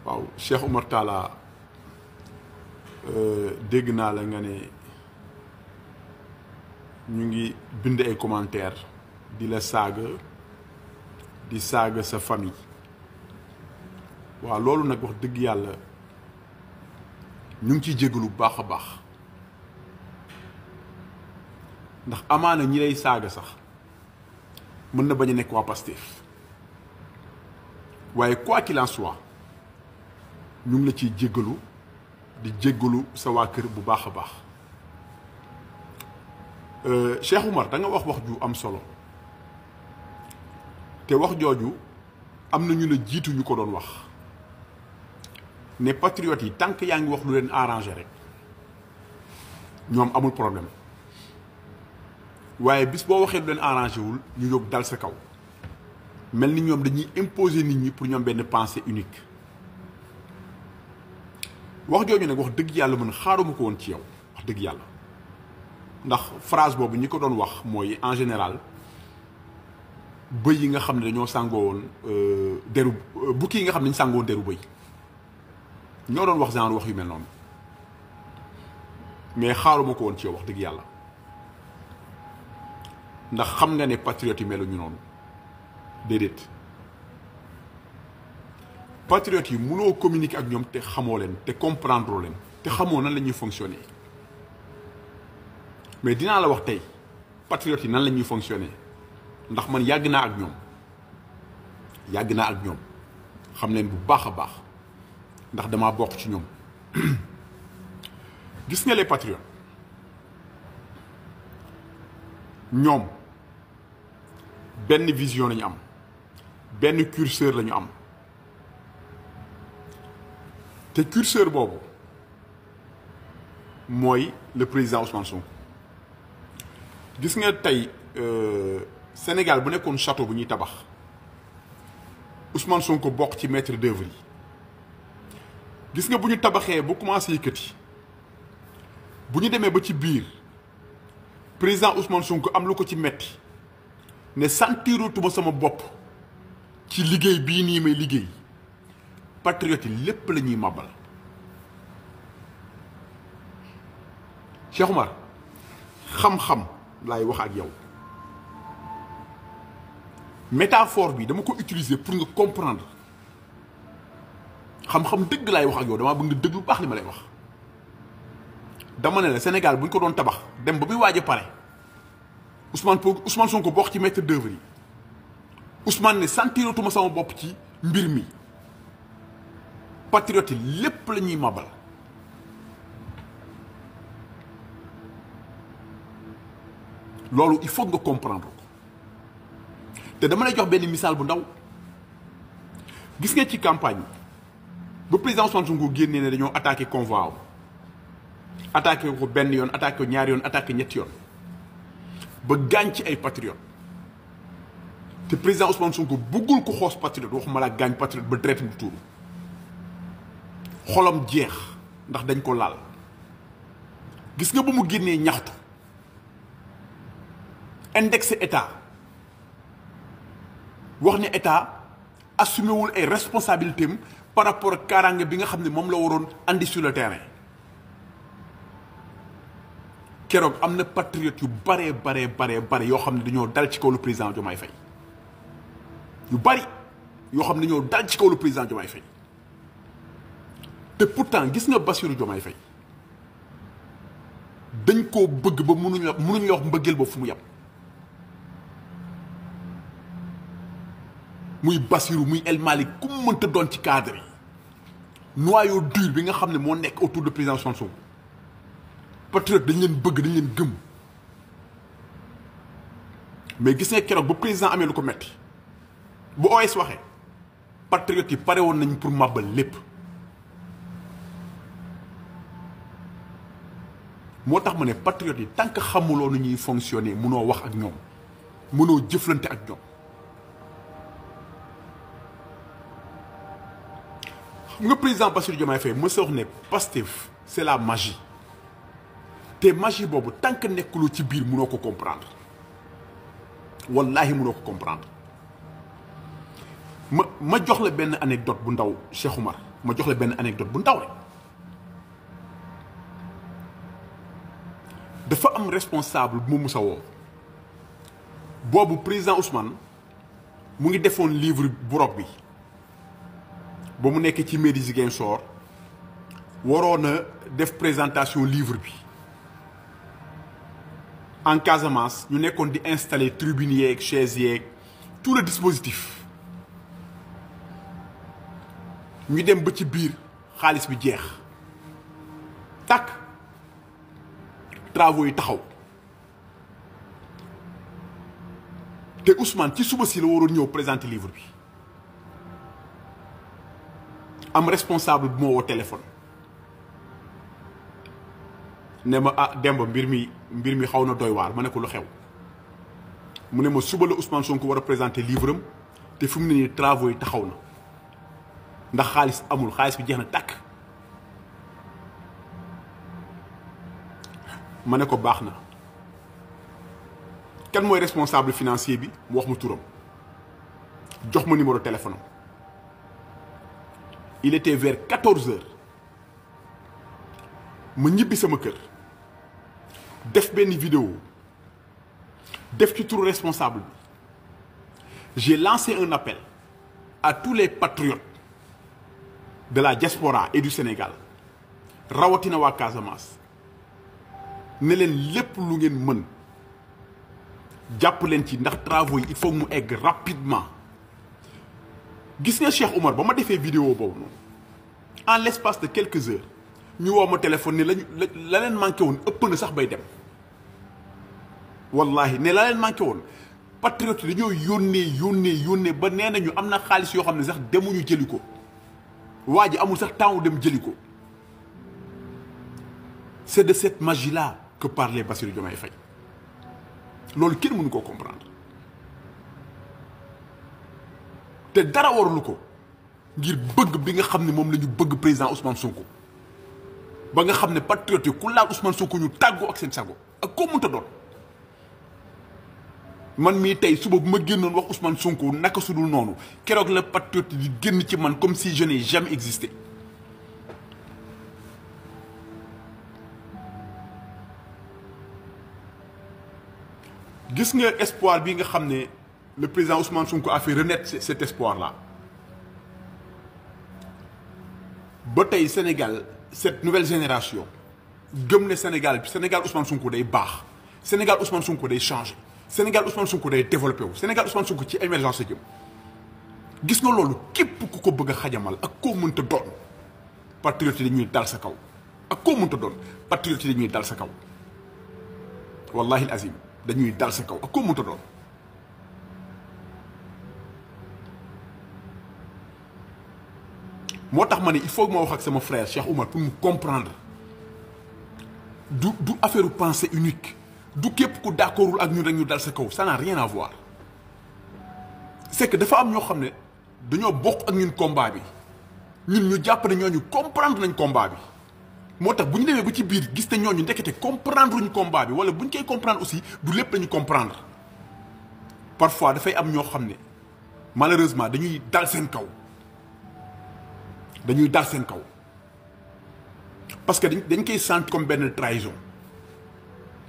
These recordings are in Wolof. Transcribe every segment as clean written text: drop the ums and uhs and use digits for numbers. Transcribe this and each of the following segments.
waaw Cheikh Oumar Talla dégg naa la nga ne ñu ngi bind ay commentaires di la saaga di saaga sa famille waaw loolu nag wax dëgg yàlla ñu ngi ciy jégalu bu baax a baax ndax amaana ñi lay saaga sax mën na bañ a nekk waa Pastef waaye quoi qu'il en soit ñu ngi la ciy jégalu di jégalu sa waa kër bu baax a baax Cheikh Oumar da nga wax ju am solo te wax jooju am na ñu la jiitu ñu ko doon wax ne patriotes yi tant que yaa ngi wax lu leen arrangé rek ñoom amul problème waaye bis boo waxee lu leen arrangé wul ñu jóg dal sa kaw mel ni ñoom dañuy imposer nit ñi pour ñoom benn pensée unique wax jooju nag wax dëgg yàlla man xaaruma ko woon ci yow wax dëgg yàlla ndax phrase boobu ñi ko doon wax mooy en général bëy yi nga xam ne dañoo sàngoo woon deru bukki yi nga xam ne dañu sàngoo woon deru bëy ñoo doon wax genre wax yu mel noonu mais xaaruma ko woon ci yow wax dëgg yàlla ndax xam nga ne patriotes yi meluñu noonu déedéet patriotes yi mënoo communiquer ak ñoom te xamoo leen te comprendre leen te xamoo nan la ñuy fonctionner mais dinaa la wax tey patriotes yi nan la ñuy fonctionner ndax man yàgg naa ak ñoom xam leen bu baax a baax ndax damaa bokk ci ñoom gis nga les patriotes ñoom benn vision la ñu am benn curseur la ñu am te curseur boobu mooy le président Ousmane Sonko gis nga tey Sénégal bu nekkoon château bu ñuy tabax Ousmane Sonko bokk ci maître d'œuvre yi gis nga bu ñu tabaxee ba commencé yëkkati bu ñu demee ba ci biir président Ousmane Sonko am lu ko ci metti ne sentiratuma sama bopp ci liggéey bii nii may liggéey patriote yi lépp la ñuy màbbal Cheikh Oumar xam-xam laay wax ak yow métaphore bi dama ko utiliser pour nga comprendre xam-xam dëgg laay wax ak yow damaa bëgg nga dëgg lu baax li ma lay wax dama ne la Sénégal bu ñu ko doon tabax dem ba muy waaj a pare Ousmane Sonko bokk ci maître d'œuvre yi Ousmane ne sentiratuma sama bopp ci mbir mi patriote yi lépp la ñuy mabal loolu il faut nga comprendre ko te dama lay jox benn misaal bu ndaw gis nga ci campagne ba président Ousmane Sonko génnee ne dañoo attaqué convoi am attaqué ko benn yoon attaqué ko ñaari yoon attaqué ñetti yoon ba gaañ ci ay patriote te président Ousmane Sonko bëggul ko xoos patriote waxuma la gaañ patriote ba deret bu tuuru xolam jeex ndax dañ ko laal gis nga ba mu génnee ñaxtu indexé état wax ne état assumé wul ay responsabilités am par rapport ak kaaraange bi nga xam ne moom la waroon andi sur le terrain keroog am na patriote yu bare yoo xam ne dañoo dal ci kaw le président Diomaye Faye yu bari yoo xam ne dañoo dal ci kaw le président Diomaye Faye te pourtant gis nga Bassirou Diomaye Faye dañ koo bëgg ba mënuñ la wax mbëggeel ba fu mu yem muy Bassirou muy El Malick ku mu mënta doon ci cadre yi noyau dur bi nga xam ne moo nekk autour de président Sonko patriote dañ leen bëgg dañ leen gëm mais gis nga keroog ba président amee lu ko metti bu OS waxee patriote yi pare woon nañ pour màbbal lépp moo tax ma ne patriote yi tant que xamuloo nu ñuy fonctionner mënoo wax ak ñoom mënoo jëflante ak ñoom xam nga président Bassirou Diomaye Faye mës a wax ne Pastef c'est la magie te magie boobu tant que nekkuloo ci biir mënoo ko comprendre wallaahi mënoo ko comprendre ma jox la benn anecdote bu ndaw Cheikh Oumar ma jox la benn anecdote bu ndaw rek dafa am responsable bu ma mus a woo boobu président Ousmane mu ngi defoon livre Burok bi ba mu nekk ci mairie Ziguinchor waroon a def présentation livre bi en Casamance ñu nekkoon di installer tribune yeeg chaise yeeg tout le dispositif ñu dem ba ci biir xaalis bi jeex tàkk travaux yi taxaw te Ousmane ci suba si la waroon ñëw présenter livre bi am responsable bu ma woo téléphone ne ma ah Demba mbir mi xaw na doy waar ma ne ko lu xew mu ne ma suba la Ousmane Sonko war a présenter livre am te fi mu ne nii travaux yi taxaw na ndax xaalis amul xaalis bi jeex na tàkk ma ne ko baax na kan mooy responsable financier bi mu wax ma turam jox ma numéro téléphone am il était vers 14 heures ma ñibbi sama kër def benn vidéo def ci turu responsable bi j'ai lancé un appel à tous les patriotes de la diaspora et du Sénégal rawatina waa Casamance ne leen lépp lu ngeen mën jàpp leen ci ndax travaux yi il faut mu egg rapidement gis nga Cheikh Oumar ba ma defee vidéo boobu noonu en l'espace de quelques heures ñu woo ma téléphone ne la leen manqué woon ëpp na sax bay dem wallahi ne la leen manqué woon patriote yi dañoo yónnee ba nee nañu am na xaalis yoo xam ne sax demuñu jëli ko waa ji amul sax temps wu dem jëli ko c'est de cette magie-là que parlait Bassirou Diomaye Faye loolu kenn mënu koo comprendre te dara warulu ko ngir bëgg bi nga xam ne moom la ñu bëgg président Ousmane Sonko ba nga xam ne patriote yi ku laal Ousmane Sonko ñu tàggoo ak seen sago ak koo mënta doon man mii tey suba bu ma génnoon wax Ousmane Sonko naka su dul noonu keroog la patriote di génn ci man comme si je n'ai jamais existé gis nga espoir bi nga xam ne le président Ousmane Sonko a fait renaître cet espoir-là ba tey Sénégal cette nouvelle génération gëm ne Sénégal Ousmane Sonko day baax Sénégal Ousmane Sonko day changer Sénégal Ousmane Sonko day développé wu Sénégal Ousmane Sonko ci émergence la jëm gis nga loolu képp ku ko bëgg a xajamal ak koo mënta doon patriote yi dañuy dal sa kaw ak koo mënta doon patriote yi dañuy dal sa kaw wallahi al azim dañuy dal sa kaw ak koo mënta doon moo tax ma ne il faut que ma wax ak sama frère Cheikh Oumar pour mu comprendre du affaire pensée unique du képp ku d'accordul ak ñun rek ñu dal sa kaw ça n'a rien à voir c'est que dafa am ñoo xam ne dañoo bokk ak ñun combat bi ñun ñu jàpp ne ñooñu comprendre nañ combat bi moo tax bu ñu demee ba ci biir gis ne ñooñu ndekete comprendre luñ combat bi wala bu ñu koy comprendre aussi du lépp lañu comprendre parfois dafay am ñoo xam ne malheureusement dañuy dal seen kaw parce que dañ koy sentir comme benn trahison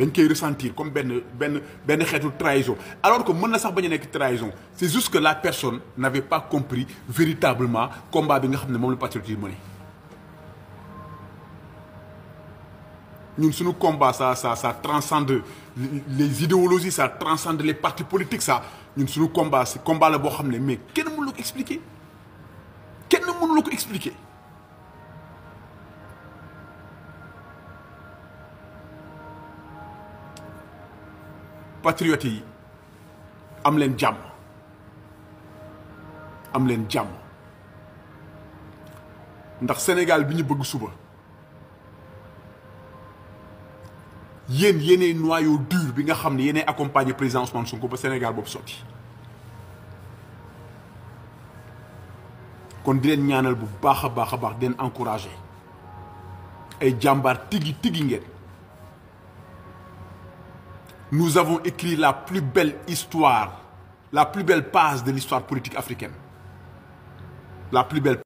dañ koy ressentir comme benn xeetu trahison alors que mën na sax bañ a nekk trahison c'est juste que la personne n'avait pas compris véritablement combat bi nga xam ne moom la patriote yi mené ñun suñu combat ça transcende les idéologies ça transcende les partis politiques ça ñun suñu combat c'est combat la boo xam ne mais kenn mënu la ko expliquer patriotes yi am leen jàmm ndax Sénégal bi ñu bëgg suba yéenay noyau dur bi nga xam ne yéenay accompagner président Ousmane Sonko ba Sénégal boobu sotti kon di leen ñaanal bu baax a baax di leen encourager ay jàmbaar tigi ngeen. Nous avons écrit la plus belle histoire, la plus belle page de l'histoire politique africaine. La plus belle